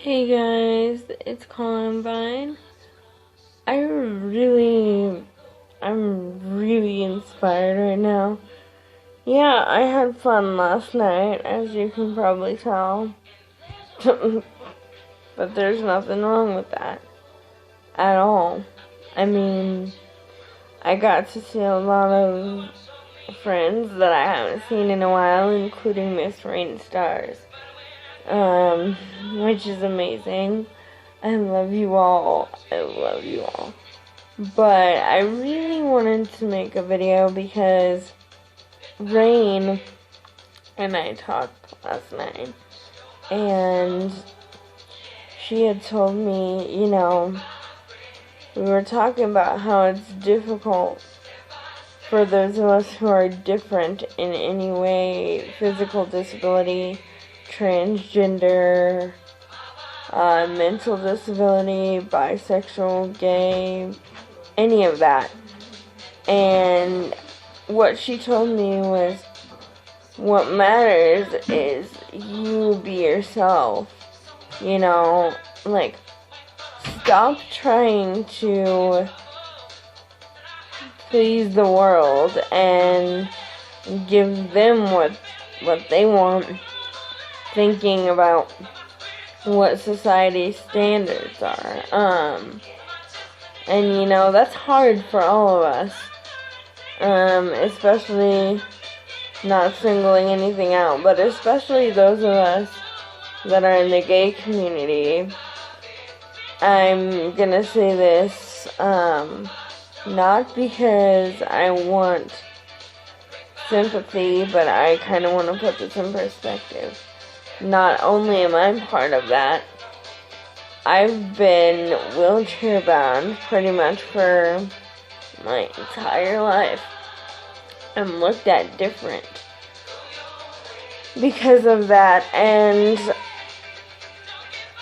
Hey guys, it's Columbine. I'm really inspired right now. Yeah, I had fun last night, as you can probably tell. But there's nothing wrong with that at all. I mean, I got to see a lot of friends that I haven't seen in a while, including Miss Rain Stars, which is amazing. I love you all. I love you all. But I really wanted to make a video because Rain and I talked last night, and she had told me, we were talking about how it's difficult for those of us who are different in any way, physical disability, transgender, mental disability, bisexual, gay, any of that. And what she told me was, what matters is you be yourself. Stop trying to please the world and give them what they want, thinking about what society's standards are. And that's hard for all of us, especially, not singling anything out, but especially those of us that are in the gay community. I'm gonna say this, not because I want sympathy, but I kind of want to put this in perspective. Not only am I part of that, I've been wheelchair bound pretty much for my entire life. I'm looked at different because of that, and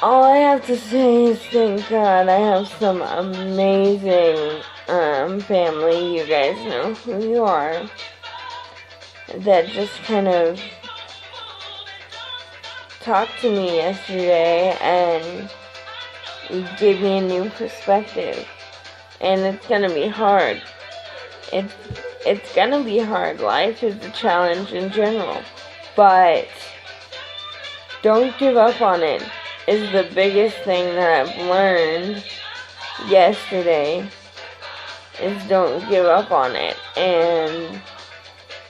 all I have to say is thank God I have some amazing family, you guys know who you are, that just kind of talked to me yesterday and gave me a new perspective. And it's gonna be hard. It's gonna be hard. Life is a challenge in general, but don't give up on it is the biggest thing that I've learned yesterday, is don't give up on it. And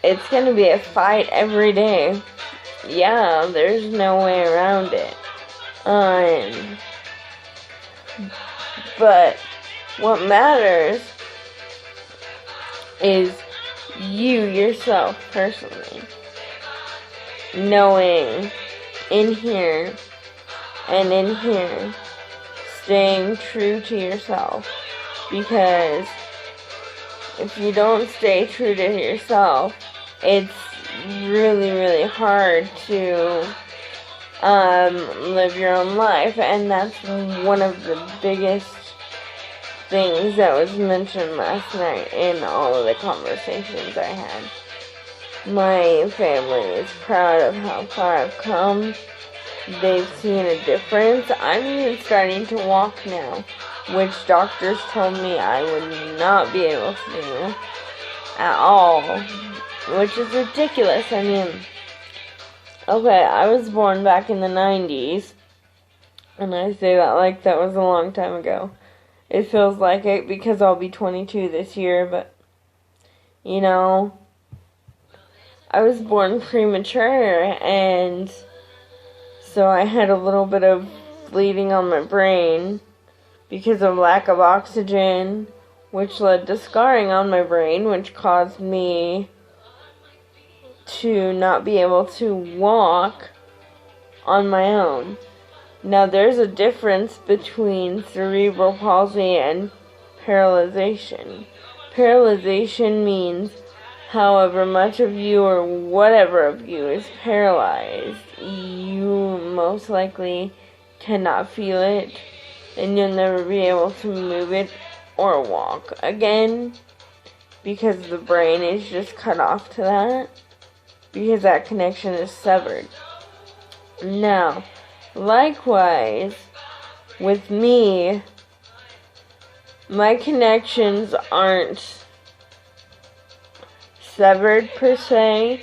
it's gonna be a fight every day. Yeah, there's no way around it. But what matters is you yourself personally, knowing in here and in here, staying true to yourself. Because if you don't stay true to yourself, it's really, really hard to live your own life. And that's one of the biggest things that was mentioned last night in all of the conversations I had. My family is proud of how far I've come. They've seen a difference. I'm even starting to walk now, which doctors told me I would not be able to do at all, which is ridiculous. I mean, okay, I was born back in the 90s, and I say that like that was a long time ago. It feels like it because I'll be 22 this year, but, I was born premature, and so I had a little bit of bleeding on my brain because of lack of oxygen, which led to scarring on my brain, which caused me to not be able to walk on my own. Now, there's a difference between cerebral palsy and paralyzation. Paralyzation means however much of you or whatever of you is paralyzed, you most likely cannot feel it, and you'll never be able to move it or walk again, because the brain is just cut off to that, because that connection is severed. Now, Likewise, with me, my connections aren't severed per se.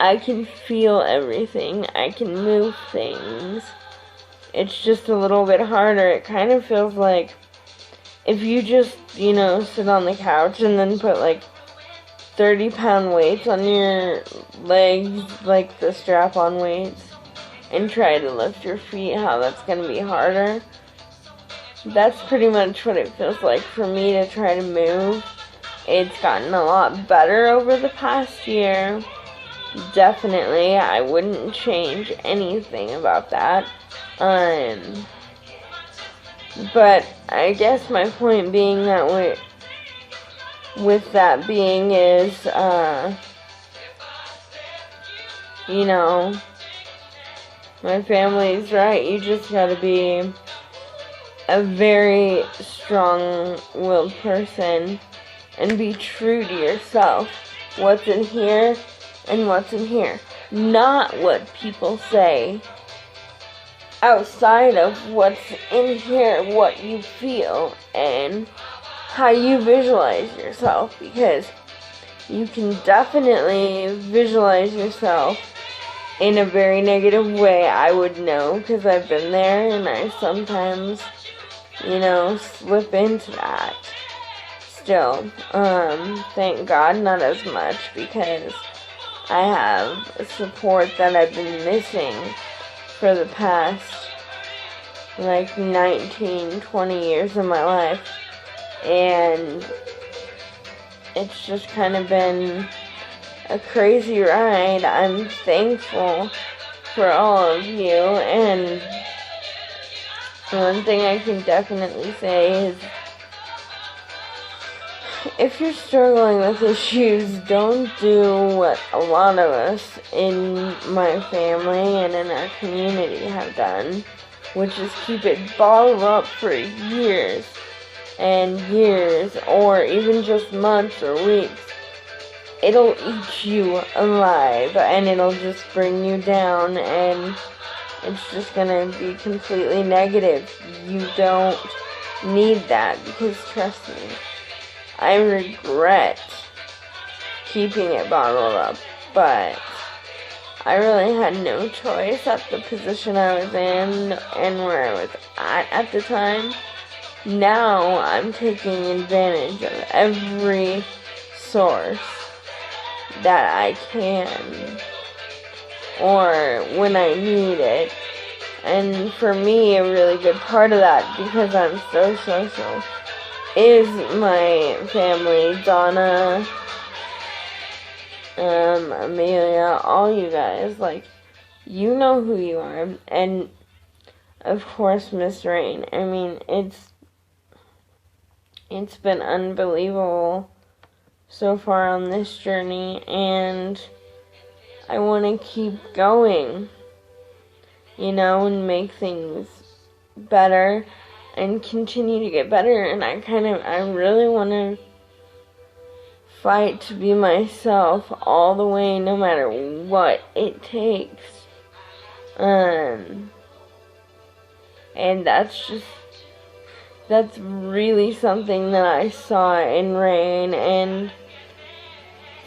I can feel everything. I can move things. It's just a little bit harder. It kind of feels like if you just, sit on the couch and then put like 30-pound weights on your legs, like the strap-on weights, and try to lift your feet, how that's going to be harder. That's pretty much what it feels like for me to try to move. It's gotten a lot better over the past year. Definitely, I wouldn't change anything about that. But I guess my point being that with that being is, my family's right. You just gotta be a very strong-willed person and be true to yourself. What's in here and what's in here. Not what people say outside of what's in here, what you feel, and how you visualize yourself, because you can definitely visualize yourself in a very negative way. I would know, because I've been there, and I sometimes, slip into that. Still, thank God not as much, because I have support that I've been missing for the past, 19, 20 years of my life, and it's just kind of been a crazy ride. I'm thankful for all of you, and one thing I can definitely say is, if you're struggling with issues, don't do what a lot of us in my family and in our community have done, which is keep it bottled up for years and years, or even just months or weeks. It'll eat you alive, and it'll just bring you down, and it's just gonna be completely negative. You don't need that, because trust me, I regret keeping it bottled up, but I really had no choice at the position I was in and where I was at the time. Now I'm taking advantage of every source that I can, or when I need it. And for me, a really good part of that, because I'm so social, is my family. Donna, Amelia, all you guys, you know who you are. And of course, Miss Rain. I mean, it's been unbelievable so far on this journey, and I want to keep going, and make things better and continue to get better. And I really want to fight to be myself all the way, no matter what it takes. And that's really something that I saw in Rain, and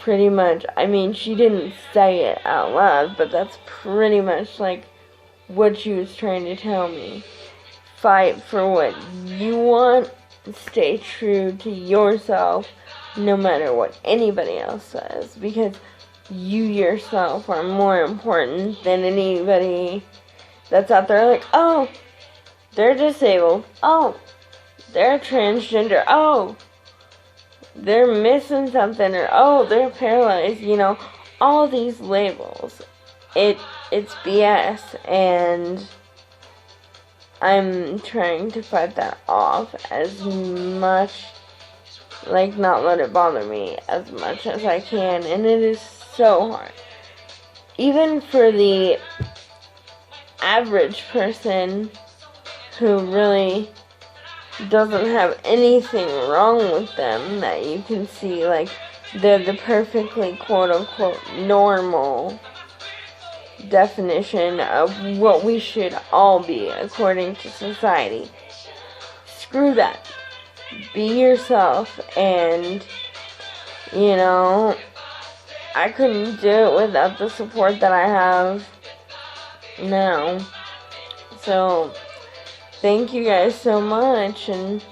pretty much, she didn't say it out loud, but that's pretty much what she was trying to tell me. Fight for what you want, stay true to yourself, no matter what anybody else says, because you yourself are more important than anybody that's out there oh, they're disabled, oh, they're transgender, oh, they're missing something, or oh, they're paralyzed, all these labels. It's BS, and I'm trying to fight that off as much, not let it bother me as much as I can, and it is so hard. Even for the average person who really doesn't have anything wrong with them that you can see, they're the perfectly quote-unquote normal definition of what we should all be according to society. Screw that. Be yourself, and I couldn't do it without the support that I have now. So thank you guys so much, and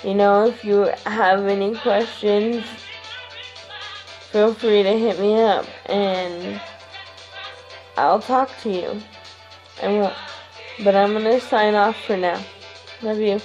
if you have any questions, feel free to hit me up and I'll talk to you. But I'm gonna sign off for now. Love you.